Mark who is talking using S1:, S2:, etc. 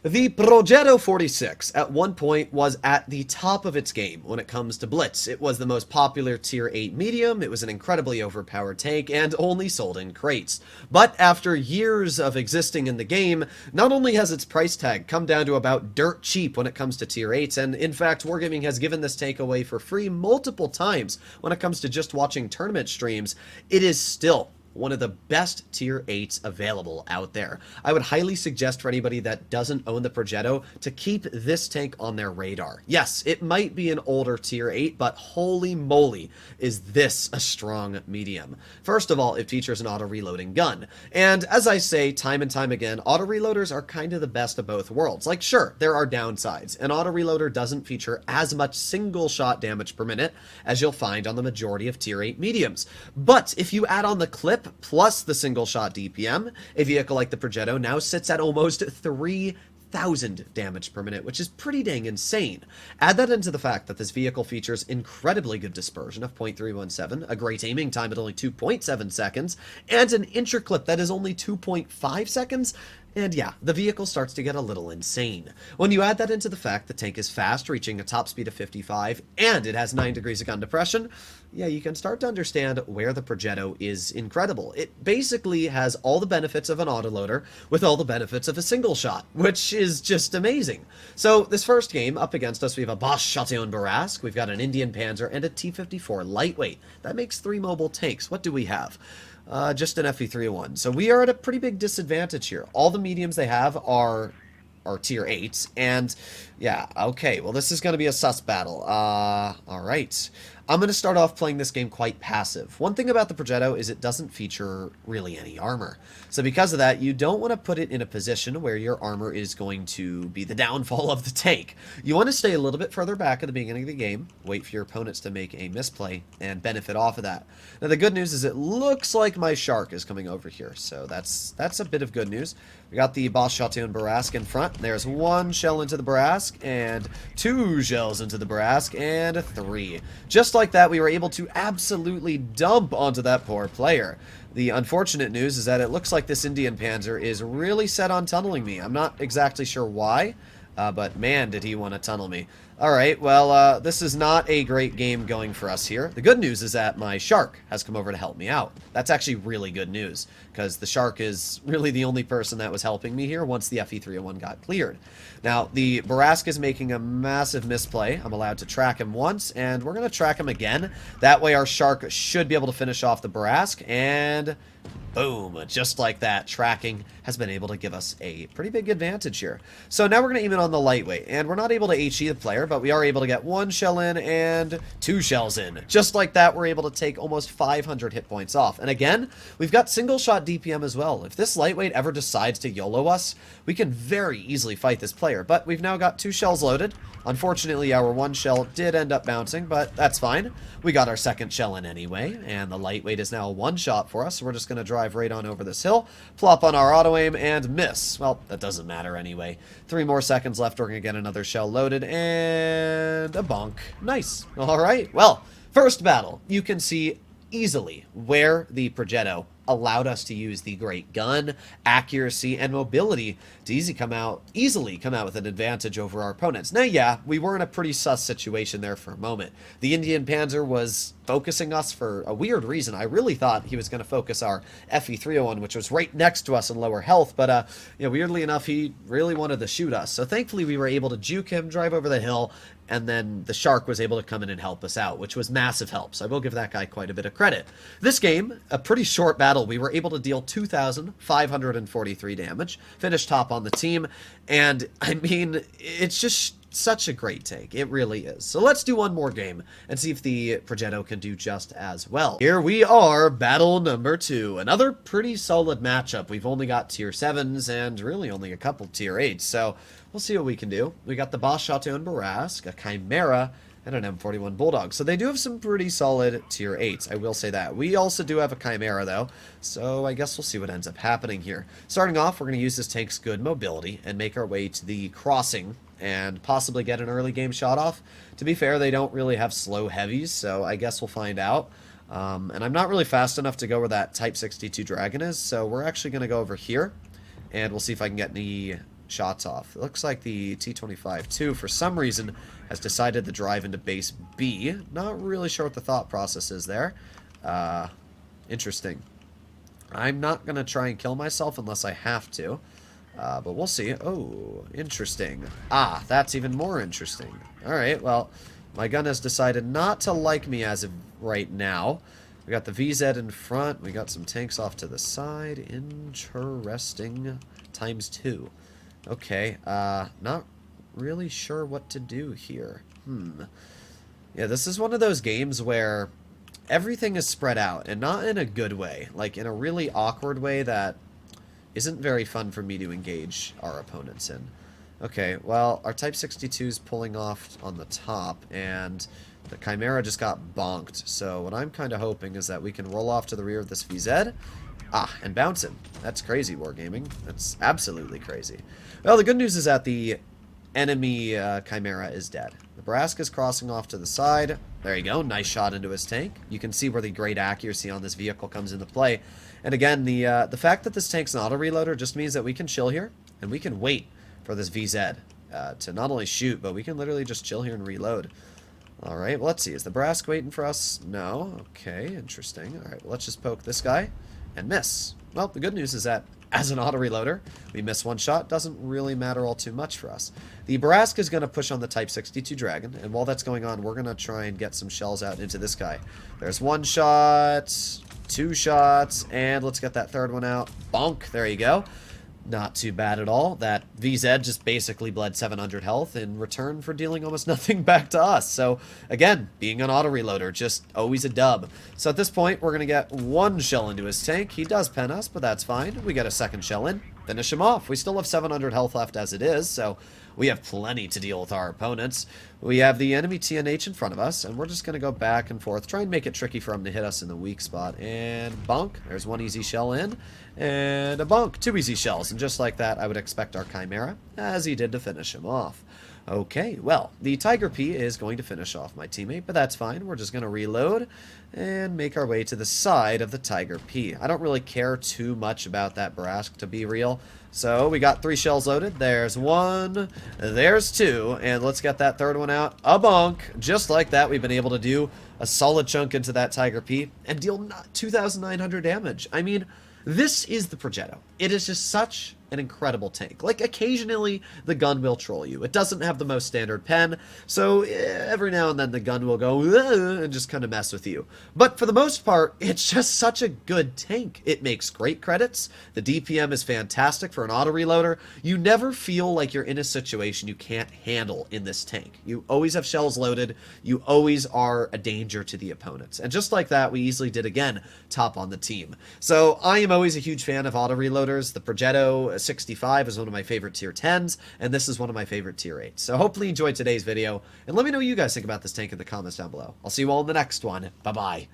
S1: The Progetto 46 at one point was at the top of its game when it comes to Blitz. It was the most popular tier 8 medium, it was an incredibly overpowered tank, and only sold in crates. But after years of existing in the game, not only has its price tag come down to about dirt cheap when it comes to tier 8s, and in fact Wargaming has given this tank away for free multiple times when it comes to just watching tournament streams, it is still one of the best tier 8s available out there. I would highly suggest for anybody that doesn't own the Progetto to keep this tank on their radar. Yes, it might be an older tier 8, but holy moly is this a strong medium. First of all, it features an auto-reloading gun. And as I say time and time again, auto-reloaders are kind of the best of both worlds. Like, sure, there are downsides. An auto-reloader doesn't feature as much single-shot damage per minute as you'll find on the majority of tier 8 mediums. But if you add on the clip plus the single shot DPM, a vehicle like the Progetto now sits at almost 3,000 damage per minute, which is pretty dang insane. Add that into the fact that this vehicle features incredibly good dispersion of 0.317, a great aiming time at only 2.7 seconds, and an intra-clip that is only 2.5 seconds, and yeah, the vehicle starts to get a little insane. When you add that into the fact the tank is fast, reaching a top speed of 55, and it has 9 degrees of gun depression, yeah, you can start to understand where the Progetto is incredible. It basically has all the benefits of an autoloader with all the benefits of a single shot, which is just amazing. So this first game, up against us, we have a Bosch Chatillon Barrasque, we've got an Indian Panzer, and a T-54 lightweight. That makes 3 mobile tanks. What do we have? Just an FE301. So we are at a pretty big disadvantage here. All the mediums they have are tier 8s, and yeah, okay, well this is going to be a sus battle. Alright. I'm going to start off playing this game quite passive. One thing about the Progetto is it doesn't feature really any armor. So because of that, you don't want to put it in a position where your armor is going to be the downfall of the tank. You want to stay a little bit further back at the beginning of the game, wait for your opponents to make a misplay, and benefit off of that. Now the good news is it looks like my Shark is coming over here, so that's a bit of good news. We got the Bosch Chatillon Barrasque in front. There's 1 shell into the Barrasque, and 2 shells into the Barrasque, and 3. Just like that, we were able to absolutely dump onto that poor player. The unfortunate news is that it looks like this Indian Panzer is really set on tunneling me. I'm not exactly sure why, but man, did he want to tunnel me. Alright, well, this is not a great game going for us here. The good news is that my Shark has come over to help me out. That's actually really good news, because the Shark is really the only person that was helping me here once the FE301 got cleared. Now, the Barrasque is making a massive misplay. I'm allowed to track him once, and we're going to track him again. That way our Shark should be able to finish off the Barrasque, and boom, just like that, tracking has been able to give us a pretty big advantage here. So now we're going to aim it on the lightweight, and we're not able to HE the player, but we are able to get 1 shell in and 2 shells in. Just like that, we're able to take almost 500 hit points off. And again, we've got single shot DPM as well. If this lightweight ever decides to YOLO us, we can very easily fight this player, but we've now got 2 shells loaded. Unfortunately, our 1 shell did end up bouncing, but that's fine. We got our 2nd shell in anyway, and the lightweight is now a 1 shot for us, so we're just going to drive right on over this hill, plop on our auto aim, and miss. Well, that doesn't matter anyway. 3 more seconds left, we're going to get another shell loaded, and a bonk. Nice. Alright, well, first battle. You can see easily where the Progetto allowed us to use the great gun, accuracy, and mobility to easily come out with an advantage over our opponents. Now, yeah, we were in a pretty sus situation there for a moment. The Indian Panzer was focusing us for a weird reason. I really thought he was going to focus our FE301, which was right next to us in lower health, but weirdly enough, he really wanted to shoot us. So thankfully, we were able to juke him, drive over the hill, and then the Shark was able to come in and help us out, which was massive help, so I will give that guy quite a bit of credit. This game, a pretty short battle, we were able to deal 2,543 damage, finish top on the team, and I mean, it's just such a great take. It really is. So let's do one more game and see if the Progetto can do just as well. Here we are, battle number 2. Another pretty solid matchup. We've only got tier 7s and really only a couple tier 8s, so we'll see what we can do. We got the Bosch Chatillon Barrasque, a Chimera, and an M41 Bulldog. So they do have some pretty solid tier 8s, I will say that. We also do have a Chimera, though, so I guess we'll see what ends up happening here. Starting off, we're going to use this tank's good mobility and make our way to the crossing and possibly get an early game shot off. To be fair, they don't really have slow heavies, so I guess we'll find out. And I'm not really fast enough to go where that Type 62 Dragon is, so we're actually going to go over here, and we'll see if I can get any shots off. It looks like the T-25 too, for some reason, has decided to drive into base B. Not really sure what the thought process is there. Interesting. I'm not going to try and kill myself unless I have to. But we'll see. Oh, interesting. Ah, that's even more interesting. Alright, well, my gun has decided not to like me as of right now. We got the VZ in front. We got some tanks off to the side. Interesting. ×2. Okay, not really sure what to do here. Yeah, this is one of those games where everything is spread out, and not in a good way. Like, in a really awkward way that isn't very fun for me to engage our opponents in. Okay, well, our Type 62 is pulling off on the top, and the Chimera just got bonked. So what I'm kind of hoping is that we can roll off to the rear of this VZ. Ah, and bounce him. That's crazy, Wargaming. That's absolutely crazy. Well, the good news is that the enemy Chimera is dead. Nebraska's crossing off to the side. There you go. Nice shot into his tank. You can see where the great accuracy on this vehicle comes into play. And again, the fact that this tank's an auto-reloader just means that we can chill here, and we can wait for this VZ to not only shoot, but we can literally just chill here and reload. Alright, well, let's see. Is Nebraska waiting for us? No. Okay, interesting. Alright, well, let's just poke this guy and miss. Well, the good news is that as an auto-reloader, we miss one shot. Doesn't really matter all too much for us. The Nebraska is going to push on the Type 62 Dragon, and while that's going on, we're going to try and get some shells out into this guy. There's one shot, two shots, and let's get that third one out. Bonk, there you go. Not too bad at all. That VZ just basically bled 700 health in return for dealing almost nothing back to us. So, again, being an auto-reloader, just always a dub. So at this point, we're going to get one shell into his tank. He does pen us, but that's fine. We get a second shell in. Finish him off. We still have 700 health left as it is, so we have plenty to deal with our opponents. We have the enemy TNH in front of us, and we're just going to go back and forth, try and make it tricky for him to hit us in the weak spot. And bonk, there's one easy shell in, and a bonk, two easy shells. And just like that, I would expect our Chimera, as he did, to finish him off. Okay, well, the Tiger P is going to finish off my teammate, but that's fine. We're just going to reload and make our way to the side of the Tiger P. I don't really care too much about that Barask, to be real. So we got 3 shells loaded. There's one, there's 2, and let's get that third one out. A bonk. Just like that, we've been able to do a solid chunk into that Tiger P and deal 2,900 damage. I mean, this is the Progetto. It is just such an incredible tank. Like, occasionally, the gun will troll you. It doesn't have the most standard pen, so every now and then the gun will go, and just kind of mess with you. But for the most part, it's just such a good tank. It makes great credits. The DPM is fantastic for an auto-reloader. You never feel like you're in a situation you can't handle in this tank. You always have shells loaded. You always are a danger to the opponents. And just like that, we easily did again top on the team. So I am always a huge fan of auto-reloaders. The Progetto 65 is one of my favorite tier 10s, and this is one of my favorite tier 8s. So hopefully you enjoyed today's video, and let me know what you guys think about this tank in the comments down below. I'll see you all in the next one. Bye-bye.